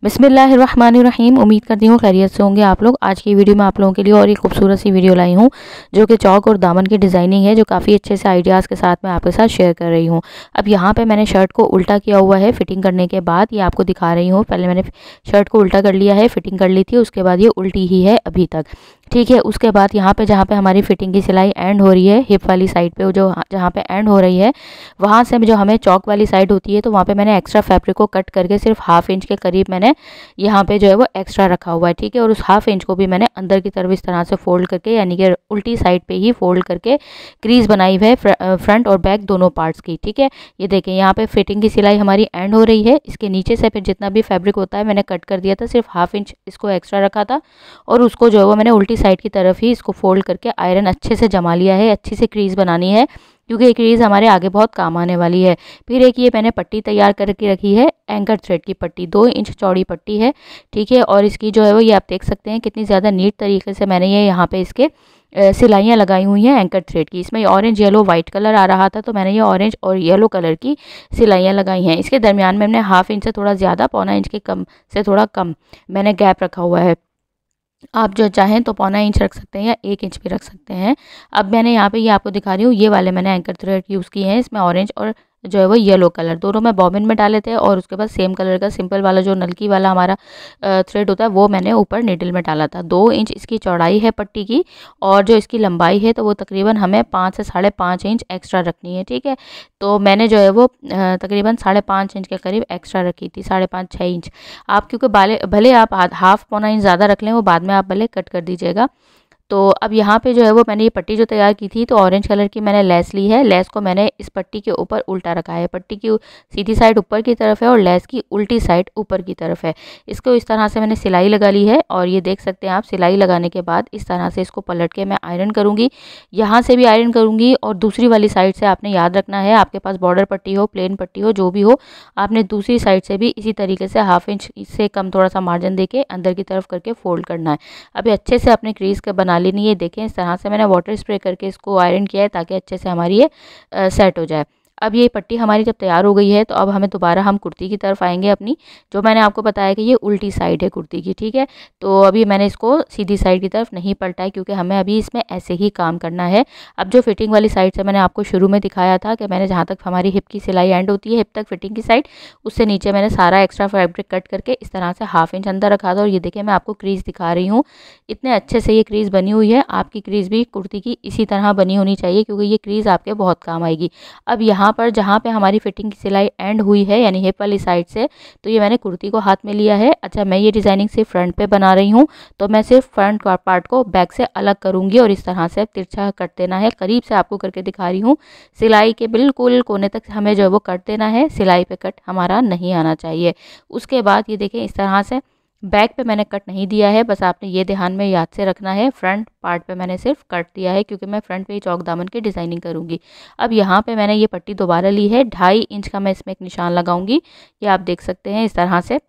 बिस्मिल्लाहिर्रहमानिर्रहीम। उम्मीद करती हूँ खैरियत से होंगे आप लोग। आज की वीडियो में आप लोगों के लिए और एक खूबसूरत सी वीडियो लाई हूँ जो कि चौक और दामन की डिज़ाइनिंग है, जो काफ़ी अच्छे से आइडियाज़ के साथ मैं आपके साथ शेयर कर रही हूँ। अब यहाँ पे मैंने शर्ट को उल्टा किया हुआ है फिटिंग करने के बाद, ये आपको दिखा रही हूँ। पहले मैंने शर्ट को उल्टा कर लिया है, फिटिंग कर ली थी, उसके बाद ये उल्टी ही है अभी तक, ठीक है। उसके बाद यहाँ पे जहाँ पे हमारी फिटिंग की सिलाई एंड हो रही है, हिप वाली साइड पे जो जहाँ पे एंड हो रही है, वहाँ से जो हमें चौक वाली साइड होती है, तो वहाँ पे मैंने एक्स्ट्रा फैब्रिक को कट करके सिर्फ ½ इंच के करीब मैंने यहाँ पे जो है वो एक्स्ट्रा रखा हुआ है, ठीक है। और उस ½ इंच को भी मैंने अंदर की तरफ इस तरह से फोल्ड करके, यानी कि उल्टी साइड पे ही फोल्ड करके क्रीज बनाई हुई है फ्रंट और बैक दोनों पार्ट्स की, ठीक है। ये देखें यहाँ पे फिटिंग की सिलाई हमारी एंड हो रही है। इसके नीचे से फिर जितना भी फैब्रिक होता है मैंने कट कर दिया था, सिर्फ ½ इंच इसको एक्स्ट्रा रखा था, और उसको जो है वो मैंने उल्टी साइड की तरफ ही इसको फोल्ड करके आयरन अच्छे से जमा लिया है। अच्छी से क्रीज बनानी है क्योंकि ये क्रीज हमारे आगे बहुत काम आने वाली है। फिर एक ये मैंने पट्टी तैयार करके रखी है, एंकर थ्रेड की पट्टी, 2 इंच चौड़ी पट्टी है, ठीक है। और इसकी जो है वो ये आप देख सकते हैं कितनी ज़्यादा नीट तरीके से मैंने ये यहाँ पे इसके सिलाइयाँ लगाई हुई हैं एंकर थ्रेड की। इसमें ऑरेंज येलो वाइट कलर आ रहा था, तो मैंने ये ऑरेंज और येलो कलर की सिलाइयाँ लगाई हैं। इसके दरमियान में मैंने ½ इंच से थोड़ा ज़्यादा, ½ इंच के कम से थोड़ा कम मैंने गैप रखा हुआ है। आप जो चाहें तो ½ इंच रख सकते हैं या 1 इंच भी रख सकते हैं। अब मैंने यहाँ पे ये आपको दिखा रही हूँ, ये वाले मैंने एंकर थ्रेड यूज़ किए हैं। इसमें ऑरेंज और जो है वो येलो कलर दोनों मैं बॉबिन में डाले थे, और उसके बाद सेम कलर का सिंपल वाला जो नलकी वाला हमारा थ्रेड होता है वो मैंने ऊपर नीडल में डाला था। 2 इंच इसकी चौड़ाई है पट्टी की, और जो इसकी लंबाई है तो वो तकरीबन हमें 5 से 5.5 इंच एक्स्ट्रा रखनी है, ठीक है। तो मैंने जो है वो तकरीबन 5.5 इंच के करीब एक्स्ट्रा रखी थी, 5.5-6 इंच। आप क्योंकि भले आप ½ इंच ज़्यादा रख लें, वो बाद में आप भले कट कर दीजिएगा। तो अब यहाँ पे जो है वो मैंने ये पट्टी जो तैयार की थी, तो ऑरेंज कलर की मैंने लेस ली है। लेस को मैंने इस पट्टी के ऊपर उल्टा रखा है। पट्टी की सीधी साइड ऊपर की तरफ है और लेस की उल्टी साइड ऊपर की तरफ है। इसको इस तरह से मैंने सिलाई लगा ली है, और ये देख सकते हैं आप। सिलाई लगाने के बाद इस तरह से इसको पलट के मैं आयरन करूँगी, यहाँ से भी आयरन करूँगी, और दूसरी वाली साइड से आपने याद रखना है, आपके पास बॉर्डर पट्टी हो, प्लेन पट्टी हो, जो भी हो, आपने दूसरी साइड से भी इसी तरीके से ½ इंच से कम थोड़ा सा मार्जिन देके अंदर की तरफ करके फोल्ड करना है। अभी अच्छे से अपने क्रीज के बना लेनी है। देखें इस तरह से मैंने वाटर स्प्रे करके इसको आयरन किया है ताकि अच्छे से हमारी ये सेट हो जाए। अब ये पट्टी हमारी जब तैयार हो गई है, तो अब हमें दोबारा हम कुर्ती की तरफ आएंगे अपनी, जो मैंने आपको बताया कि ये उल्टी साइड है कुर्ती की, ठीक है। तो अभी मैंने इसको सीधी साइड की तरफ नहीं पलटा है, क्योंकि हमें अभी इसमें ऐसे ही काम करना है। अब जो फिटिंग वाली साइड से मैंने आपको शुरू में दिखाया था कि मैंने जहाँ तक हमारी हिप की सिलाई एंड होती है, हिप तक फिटिंग की साइड, उससे नीचे मैंने सारा एक्स्ट्रा फैब्रिक कट करके इस तरह से ½ इंच अंदर रखा था। और ये देखिए मैं आपको क्रीज दिखा रही हूँ, इतने अच्छे से ये क्रीज बनी हुई है। आपकी क्रीज भी कुर्ती की इसी तरह बनी होनी चाहिए, क्योंकि ये क्रीज आपके बहुत काम आएगी। अब यहाँ पर जहाँ पे हमारी फिटिंग की सिलाई एंड हुई है, यानी हिप वाली साइड से, तो ये मैंने कुर्ती को हाथ में लिया है। अच्छा, मैं ये डिज़ाइनिंग सिर्फ फ्रंट पे बना रही हूँ, तो मैं सिर्फ फ्रंट पार्ट को बैक से अलग करूँगी, और इस तरह से तिरछा कट देना है। करीब से आपको करके दिखा रही हूँ। सिलाई के बिल्कुल कोने तक हमें जो है वो कट देना है, सिलाई पे कट हमारा नहीं आना चाहिए। उसके बाद ये देखें इस तरह से बैक पे मैंने कट नहीं दिया है, बस आपने ये ध्यान में याद से रखना है। फ्रंट पार्ट पे मैंने सिर्फ कट दिया है, क्योंकि मैं फ्रंट पे ही चौक दामन की डिज़ाइनिंग करूँगी। अब यहाँ पे मैंने ये पट्टी दोबारा ली है, 2.5 इंच का मैं इसमें एक निशान लगाऊंगी, ये आप देख सकते हैं इस तरह से।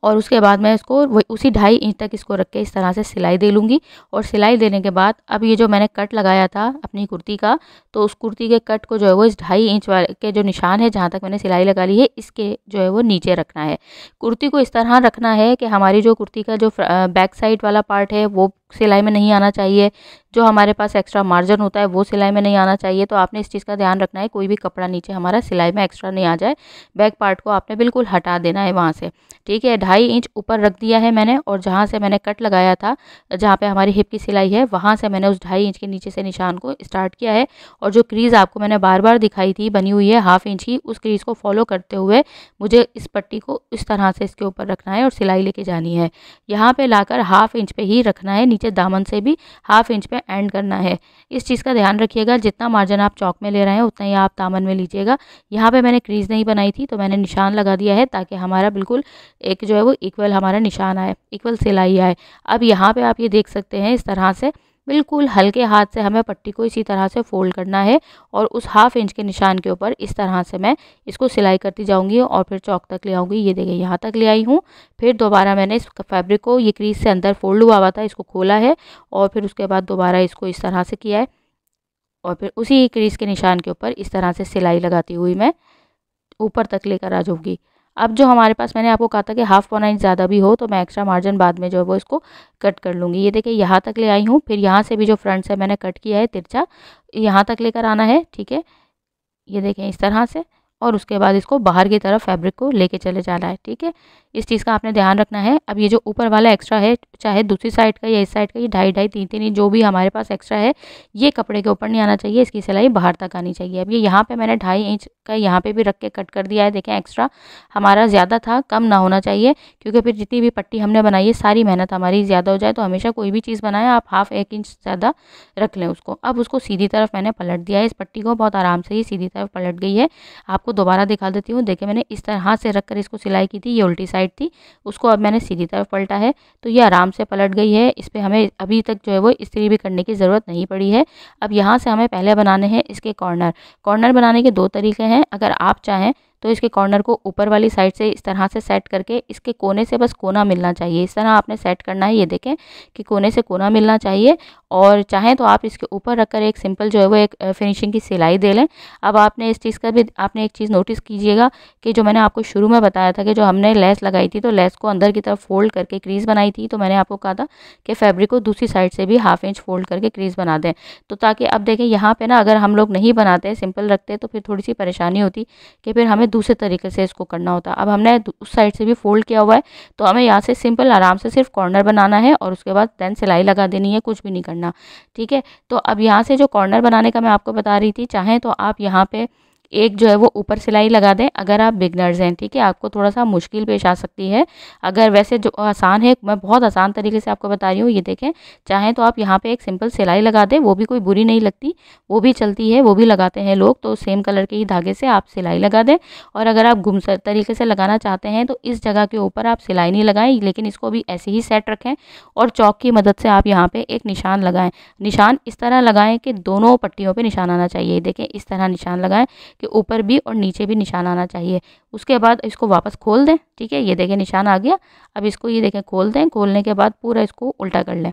और उसके बाद मैं इसको उसी 2.5 इंच तक इसको रख के इस तरह से सिलाई दे लूँगी। और सिलाई देने के बाद अब ये जो मैंने कट लगाया था अपनी कुर्ती का, तो उस कुर्ती के कट को जो है वो इस 2.5 इंच वाले के जो निशान है, जहाँ तक मैंने सिलाई लगा ली है, इसके जो है वो नीचे रखना है। कुर्ती को इस तरह रखना है कि हमारी जो कुर्ती का जो बैक साइड वाला पार्ट है वो सिलाई में नहीं आना चाहिए, जो हमारे पास एक्स्ट्रा मार्जिन होता है वो सिलाई में नहीं आना चाहिए। तो आपने इस चीज़ का ध्यान रखना है, कोई भी कपड़ा नीचे हमारा सिलाई में एक्स्ट्रा नहीं आ जाए। बैक पार्ट को आपने बिल्कुल हटा देना है वहाँ से, ठीक है। 2.5 इंच ऊपर रख दिया है मैंने, और जहाँ से मैंने कट लगाया था, जहाँ पे हमारी हिप की सिलाई है, वहाँ से मैंने उस 2.5 इंच के नीचे से निशान को स्टार्ट किया है। और जो क्रीज़ आपको मैंने बार बार दिखाई थी बनी हुई है ½ इंच की, उस क्रीज़ को फॉलो करते हुए मुझे इस पट्टी को इस तरह से इसके ऊपर रखना है और सिलाई लेके जानी है। यहाँ पे लाकर ½ इंच पे ही रखना है, नीचे दामन से भी ½ इंच पे एंड करना है। इस चीज़ का ध्यान रखिएगा, जितना मार्जिन आप चौक में ले रहे हैं उतना ही आप दामन में लीजिएगा। यहाँ पे मैंने क्रीज़ नहीं बनाई थी, तो मैंने निशान लगा दिया है, ताकि हमारा बिल्कुल एक जो है वो इक्वल हमारा निशान आए, इक्वल सिलाई आए। अब यहाँ पे आप ये देख सकते हैं इस तरह से बिल्कुल हल्के हाथ से हमें पट्टी को इसी तरह से फोल्ड करना है, और उस ½ इंच के निशान के ऊपर इस तरह से मैं इसको सिलाई करती जाऊंगी, और फिर चौक तक ले आऊँगी। ये देखिए यहाँ तक ले आई हूँ। फिर दोबारा मैंने इस फैब्रिक को, ये क्रीज से अंदर फोल्ड हुआ था, इसको खोला है, और फिर उसके बाद दोबारा इसको इस तरह से किया है, और फिर उसी क्रीज के निशान के ऊपर इस तरह से सिलाई लगाती हुई मैं ऊपर तक लेकर आ जाऊँगी। अब जो हमारे पास मैंने आपको कहा था कि हाफ पौना इंच ज़्यादा भी हो तो मैं एक्स्ट्रा मार्जिन बाद में जो है वो इसको कट कर लूँगी। ये देखिए यहाँ तक ले आई हूँ, फिर यहाँ से भी जो फ्रंट से मैंने कट किया है तिरछा, यहाँ तक लेकर आना है, ठीक है। ये देखें इस तरह से, और उसके बाद इसको बाहर की तरफ फैब्रिक को लेके चले जाना है, ठीक है। इस चीज़ का आपने ध्यान रखना है। अब ये जो ऊपर वाला एक्स्ट्रा है, चाहे दूसरी साइड का या इस साइड का, ये 2.5-2.5 3-3 इंच जो भी हमारे पास एक्स्ट्रा है, ये कपड़े के ऊपर नहीं आना चाहिए, इसकी सिलाई बाहर तक आनी चाहिए। अब ये यहाँ पे मैंने 2.5 इंच का यहाँ पे भी रख के कट कर दिया है। देखें एक्स्ट्रा हमारा ज़्यादा था, कम ना होना चाहिए, क्योंकि फिर जितनी भी पट्टी हमने बनाई है सारी मेहनत हमारी ज़्यादा हो जाए। तो हमेशा कोई भी चीज़ बनाएं आप 1/2 इंच ज़्यादा रख लें उसको। अब उसको सीधी तरफ मैंने पलट दिया है, इस पट्टी को बहुत आराम से ही सीधी तरफ पलट गई है। आपको दोबारा दिखा देती हूँ। देखिए मैंने इस तरह से रख कर इसको सिलाई की थी, ये उल्टी साइड थी, उसको अब मैंने सीधी तरफ पलटा है तो ये आराम से पलट गई है। इस पर हमें अभी तक जो है वो इस्त्री भी करने की ज़रूरत नहीं पड़ी है। अब यहाँ से हमें पहले बनाने हैं इसके कॉर्नर। कॉर्नर बनाने के 2 तरीके हैं। अगर आप चाहें तो इसके कॉर्नर को ऊपर वाली साइड से इस तरह से सेट करके इसके कोने से बस कोना मिलना चाहिए, इस तरह आपने सेट करना है। ये देखें कि कोने से कोना मिलना चाहिए, और चाहें तो आप इसके ऊपर रखकर एक सिंपल जो है वो एक फिनिशिंग की सिलाई दे लें। अब आपने इस चीज़ का भी आपने एक चीज़ नोटिस कीजिएगा कि जो मैंने आपको शुरू में बताया था कि जो हमने लेस लगाई थी तो लेस को अंदर की तरफ फोल्ड करके क्रीज बनाई थी, तो मैंने आपको कहा था कि फैब्रिक को दूसरी साइड से भी 1/2 इंच फोल्ड करके क्रीज बना दें। तो ताकि अब देखें यहाँ पे ना, अगर हम लोग नहीं बनाते सिंपल रखते तो फिर थोड़ी सी परेशानी होती कि फिर हमें दूसरे तरीके से इसको करना होता। अब हमने उस साइड से भी फोल्ड किया हुआ है, तो हमें यहाँ से सिंपल आराम से सिर्फ कॉर्नर बनाना है और उसके बाद देन सिलाई लगा देनी है, कुछ भी नहीं करना, ठीक है। तो अब यहाँ से जो कॉर्नर बनाने का मैं आपको बता रही थी, चाहें तो आप यहाँ पे एक जो है वो ऊपर सिलाई लगा दें अगर आप बिगनर्स हैं, ठीक है। आपको थोड़ा सा मुश्किल पेश आ सकती है, अगर वैसे जो आसान है, मैं बहुत आसान तरीके से आपको बता रही हूँ। ये देखें, चाहें तो आप यहाँ पे एक सिंपल सिलाई लगा दें, वो भी कोई बुरी नहीं लगती, वो भी चलती है, वो भी लगाते हैं लोग। तो सेम कलर के ही धागे से आप सिलाई लगा दें, और अगर आप गुमसर तरीके से लगाना चाहते हैं तो इस जगह के ऊपर आप सिलाई नहीं लगाएं, लेकिन इसको भी ऐसे ही सेट रखें और चौक की मदद से आप यहाँ पे एक निशान लगाएं। निशान इस तरह लगाएं कि दोनों पट्टियों पे निशान आना चाहिए। देखें इस तरह निशान लगाएं कि ऊपर भी और नीचे भी निशान आना चाहिए। उसके बाद इसको वापस खोल दें, ठीक है। ये देखें निशान आ गया। अब इसको ये देखें खोल दें, खोलने के बाद पूरा इसको उल्टा कर लें।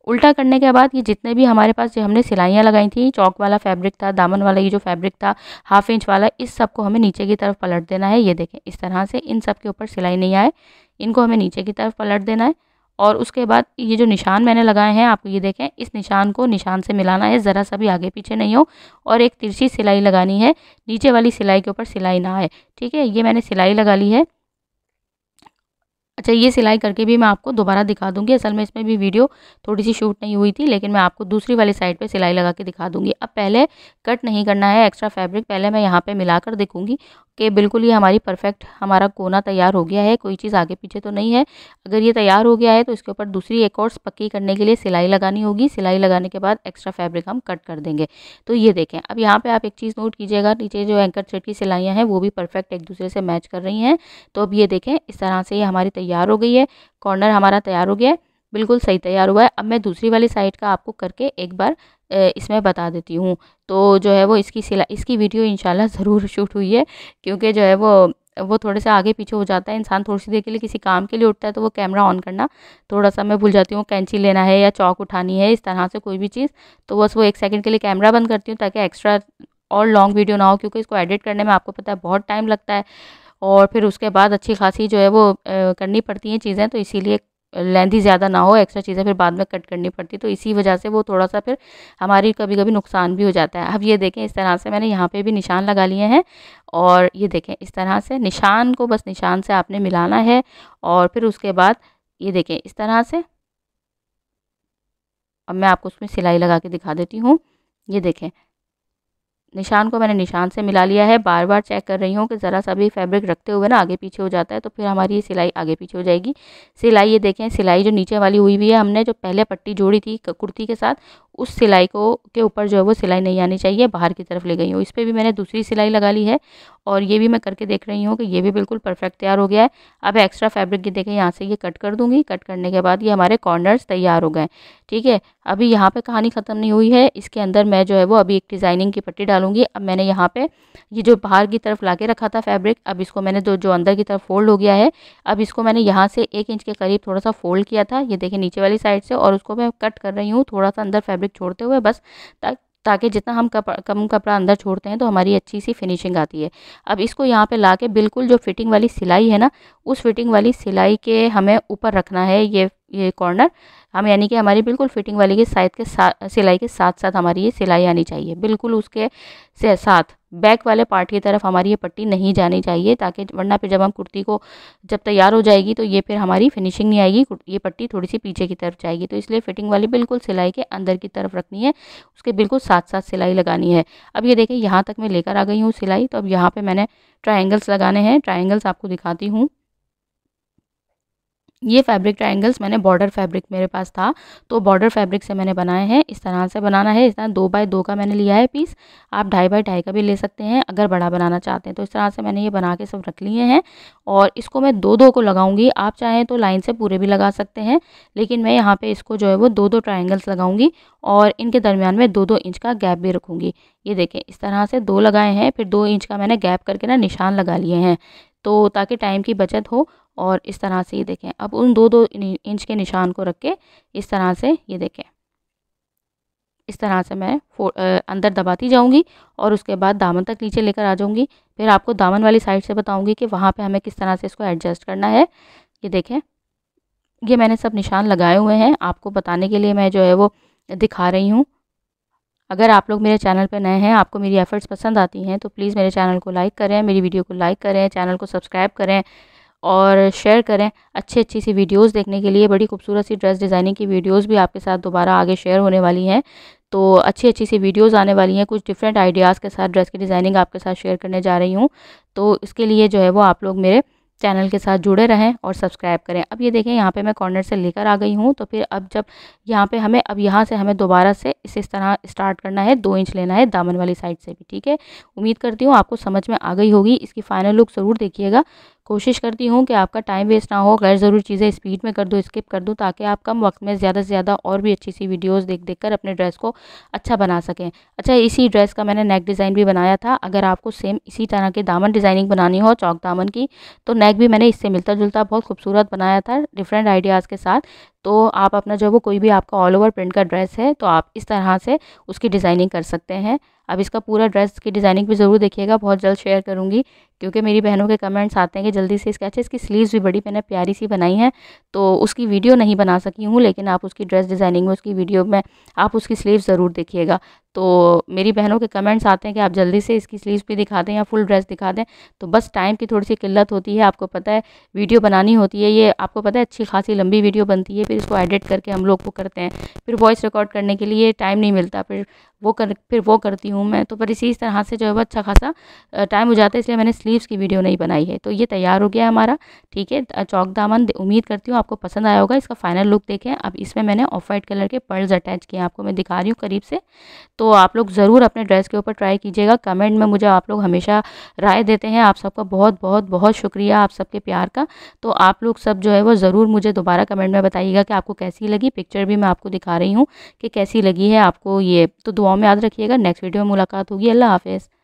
उल्टा करने के बाद ये जितने भी हमारे पास जो हमने सिलाइयाँ लगाई थी, चौक वाला फैब्रिक था, दामन वाला ये जो फैब्रिक था 1/2 इंच वाला, इस सब को हमें नीचे की तरफ पलट देना है। ये देखें इस तरह से, इन सब के ऊपर सिलाई नहीं आए, इनको हमें नीचे की तरफ पलट देना है। और उसके बाद ये जो निशान मैंने लगाए हैं, आपको ये देखें, इस निशान को निशान से मिलाना है, ज़रा सा भी आगे पीछे नहीं हो, और एक तिरछी सिलाई लगानी है, नीचे वाली सिलाई के ऊपर सिलाई ना आए, ठीक है। ये मैंने सिलाई लगा ली है। अच्छा, ये सिलाई करके भी मैं आपको दोबारा दिखा दूंगी। असल में इसमें भी वीडियो थोड़ी सी शूट नहीं हुई थी, लेकिन मैं आपको दूसरी वाली साइड पे सिलाई लगा के दिखा दूंगी। अब पहले कट नहीं करना है एक्स्ट्रा फैब्रिक, पहले मैं यहाँ पे मिलाकर देखूंगी कि बिल्कुल ये हमारी परफेक्ट हमारा कोना तैयार हो गया है, कोई चीज़ आगे पीछे तो नहीं है। अगर ये तैयार हो गया है तो इसके ऊपर दूसरी एक और पक्की करने के लिए सिलाई लगानी होगी। सिलाई लगाने के बाद एक्स्ट्रा फैब्रिक हम कट कर देंगे। तो ये देखें, अब यहाँ पे आप एक चीज़ नोट कीजिएगा, नीचे जो एंकर थ्रेड की सिलाइयाँ हैं वो भी परफेक्ट एक दूसरे से मैच कर रही हैं। तो अब ये देखें इस तरह से ये हमारी तैयार हो गई है, कॉर्नर हमारा तैयार हो गया है, बिल्कुल सही तैयार हुआ है। अब मैं दूसरी वाली साइड का आपको करके एक बार इसमें बता देती हूँ। तो जो है वो इसकी वीडियो इंशाल्लाह ज़रूर शूट हुई है, क्योंकि जो है वो थोड़े से आगे पीछे हो जाता है इंसान, थोड़ी सी देर के लिए किसी काम के लिए उठता है तो वो कैमरा ऑन करना थोड़ा सा मैं भूल जाती हूँ, कैंची लेना है या चौक उठानी है, इस तरह से कोई भी चीज़, तो बस वो 1 सेकंड के लिए कैमरा बंद करती हूँ ताकि एक्स्ट्रा और लॉन्ग वीडियो ना हो, क्योंकि इसको एडिट करने में आपको पता है बहुत टाइम लगता है, और फिर उसके बाद अच्छी खासी जो है वो करनी पड़ती हैं चीज़ें, तो इसीलिए लेंथी ज़्यादा ना हो, एक्स्ट्रा चीज़ें फिर बाद में कट करनी पड़ती, तो इसी वजह से वो थोड़ा सा फिर हमारी कभी-कभी नुकसान भी हो जाता है। अब ये देखें इस तरह से मैंने यहाँ पे भी निशान लगा लिए हैं, और ये देखें इस तरह से निशान को बस निशान से आपने मिलाना है, और फिर उसके बाद ये देखें इस तरह से। अब मैं आपको उसमें सिलाई लगा के दिखा देती हूँ। ये देखें निशान को मैंने निशान से मिला लिया है, बार बार चेक कर रही हूँ कि ज़रा सा भी फैब्रिक रखते हुए ना आगे पीछे हो जाता है तो फिर हमारी ये सिलाई आगे पीछे हो जाएगी। सिलाई ये देखें, सिलाई जो नीचे वाली हुई हुई है, हमने जो पहले पट्टी जोड़ी थी कुर्ती के साथ, उस सिलाई को के ऊपर जो है वो सिलाई नहीं आनी चाहिए, बाहर की तरफ ले गई हूँ। इस पर भी मैंने दूसरी सिलाई लगा ली है, और ये भी मैं करके देख रही हूँ कि ये भी बिल्कुल परफेक्ट तैयार हो गया है। अब एक्स्ट्रा फैब्रिक की देखें यहाँ से ये कट कर दूँगी, कट करने के बाद ये हमारे कॉर्नर्स तैयार हो गए, ठीक है। अभी यहाँ पे कहानी ख़त्म नहीं हुई है, इसके अंदर मैं जो है वो अभी एक डिज़ाइनिंग की पट्टी डालूंगी। अब मैंने यहाँ पे ये जो बाहर की तरफ ला के रखा था फैब्रिक, अब इसको मैंने जो अंदर की तरफ फोल्ड हो गया है, अब इसको मैंने यहाँ से 1 इंच के करीब थोड़ा सा फोल्ड किया था, ये देखिए नीचे वाली साइड से, और उसको मैं कट कर रही हूँ थोड़ा सा अंदर फैब्रिक छोड़ते हुए, बस ताकि जितना हम कम कपड़ा अंदर छोड़ते हैं तो हमारी अच्छी सी फिनिशिंग आती है। अब इसको यहाँ पे लाके बिल्कुल जो फिटिंग वाली सिलाई है ना, उस फिटिंग वाली सिलाई के हमें ऊपर रखना है ये कॉर्नर। हम यानी कि हमारी बिल्कुल फिटिंग वाली के साइड के साथ सिलाई के साथ साथ हमारी ये सिलाई आनी चाहिए, बिल्कुल उसके से साथ बैक वाले पार्ट की तरफ हमारी ये पट्टी नहीं जानी चाहिए, ताकि वरना फिर जब हम कुर्ती को जब तैयार हो जाएगी तो ये फिर हमारी फिनिशिंग नहीं आएगी, ये पट्टी थोड़ी सी पीछे की तरफ जाएगी। तो इसलिए फिटिंग वाली बिल्कुल सिलाई के अंदर की तरफ रखनी है, उसके बिल्कुल साथ साथ सिलाई लगानी है। अब ये देखिए यहाँ तक मैं लेकर आ गई हूँ सिलाई। तो अब यहाँ पे मैंने ट्रायंगल्स लगाने हैं। ट्रायंगल्स आपको दिखाती हूँ। ये फैब्रिक ट्रायंगल्स मैंने बॉर्डर फैब्रिक मेरे पास था, तो बॉर्डर फैब्रिक से मैंने बनाए हैं। इस तरह से बनाना है। इस तरह 2 बाय 2 का मैंने लिया है पीस। आप 2.5 बाय 2.5 का भी ले सकते हैं अगर बड़ा बनाना चाहते हैं। तो इस तरह से मैंने ये बना के सब रख लिए हैं और इसको मैं 2-2 को लगाऊंगी। आप चाहें तो लाइन से पूरे भी लगा सकते हैं, लेकिन मैं यहाँ पे इसको जो है वो 2-2 ट्रायंगल्स लगाऊंगी और इनके दरमियान में 2-2 इंच का गैप भी रखूँगी। ये देखें, इस तरह से 2 लगाए हैं, फिर 2 इंच का मैंने गैप करके ना निशान लगा लिए हैं, तो ताकि टाइम की बचत हो। और इस तरह से ये देखें, अब उन 2-2 इंच के निशान को रख के इस तरह से ये देखें, इस तरह से मैं अंदर दबाती जाऊंगी और उसके बाद दामन तक नीचे लेकर आ जाऊंगी। फिर आपको दामन वाली साइड से बताऊंगी कि वहाँ पे हमें किस तरह से इसको एडजस्ट करना है। ये देखें, ये मैंने सब निशान लगाए हुए हैं, आपको बताने के लिए मैं जो है वो दिखा रही हूँ। अगर आप लोग मेरे चैनल पर नए हैं, आपको मेरी एफ़र्ट्स पसंद आती हैं, तो प्लीज़ मेरे चैनल को लाइक करें, मेरी वीडियो को लाइक करें, चैनल को सब्सक्राइब करें और शेयर करें। अच्छी सी वीडियोस देखने के लिए बड़ी खूबसूरत सी ड्रेस डिज़ाइनिंग की वीडियोस भी आपके साथ दोबारा आगे शेयर होने वाली हैं। तो अच्छी सी वीडियोस आने वाली हैं, कुछ डिफरेंट आइडियाज़ के साथ ड्रेस की डिज़ाइनिंग आपके साथ शेयर करने जा रही हूँ। तो इसके लिए जो है वो आप लोग मेरे चैनल के साथ जुड़े रहें और सब्सक्राइब करें। अब ये देखें, यहाँ पे मैं कॉर्नर से लेकर आ गई हूँ। तो फिर अब जब यहाँ पे हमें अब यहाँ से हमें दोबारा से इस तरह स्टार्ट करना है, 2 इंच लेना है दामन वाली साइड से भी। ठीक है, उम्मीद करती हूँ आपको समझ में आ गई होगी। इसकी फ़ाइनल लुक ज़रूर देखिएगा। कोशिश करती हूँ कि आपका टाइम वेस्ट ना हो, गैर ज़रूरी चीज़ें स्पीड में कर दूँ, स्किप कर दूँ, ताकि आप कम वक्त में ज़्यादा से ज़्यादा और भी अच्छी सी वीडियोस देख कर अपने ड्रेस को अच्छा बना सकें। अच्छा, इसी ड्रेस का मैंने नेक डिज़ाइन भी बनाया था। अगर आपको सेम इसी तरह के दामन डिज़ाइनिंग बनानी हो चौक दामन की, तो नेक भी मैंने इससे मिलता जुलता बहुत खूबसूरत बनाया था डिफरेंट आइडियाज़ के साथ। तो आप अपना जो वो कोई भी आपका ऑल ओवर प्रिंट का ड्रेस है, तो आप इस तरह से उसकी डिज़ाइनिंग कर सकते हैं। अब इसका पूरा ड्रेस की डिज़ाइनिंग भी ज़रूर देखिएगा, बहुत जल्द शेयर करूँगी, क्योंकि मेरी बहनों के कमेंट्स आते हैं कि जल्दी से इसके। इसकी स्लीव्स भी बड़ी मैंने प्यारी सी बनाई हैं, तो उसकी वीडियो नहीं बना सकी हूँ, लेकिन आप उसकी ड्रेस डिज़ाइनिंग में उसकी वीडियो में आप उसकी स्लीव्स ज़रूर देखिएगा। तो मेरी बहनों के कमेंट्स आते हैं कि आप जल्दी से इसकी स्लीव्स भी दिखा दें या फुल ड्रेस दिखा दें। तो बस टाइम की थोड़ी सी किल्लत होती है, आपको पता है वीडियो बनानी होती है, ये आपको पता है अच्छी खासी लंबी वीडियो बनती है, फिर इसको एडिट करके हम लोग वो करते हैं, फिर वॉइस रिकॉर्ड करने के लिए टाइम नहीं मिलता, फिर वो करती हूँ मैं। तो पर इसी तरह से जो है वो अच्छा खासा टाइम हो जाता है, इसलिए मैंने स्लीव्स की वीडियो नहीं बनाई है। तो ये तैयार हो गया हमारा। ठीक है, चौक दामन उम्मीद करती हूँ आपको पसंद आया होगा। इसका फाइनल लुक देखें। अब इसमें मैंने ऑफ वाइट कलर के पर्ल्स अटैच किए हैं, आपको मैं दिखा रही हूँ करीब से। तो आप लोग ज़रूर अपने ड्रेस के ऊपर ट्राई कीजिएगा। कमेंट में मुझे आप लोग हमेशा राय देते हैं, आप सबका बहुत बहुत बहुत शुक्रिया आप सबके प्यार का। तो आप लोग सब जो है वो ज़रूर मुझे दोबारा कमेंट में बताइएगा कि आपको कैसी लगी। पिक्चर भी मैं आपको दिखा रही हूँ कि कैसी लगी है आपको ये। तो दुआओं में याद रखिएगा। नेक्स्ट वीडियो में मुलाकात होगी। अल्लाह हाफ़िज़।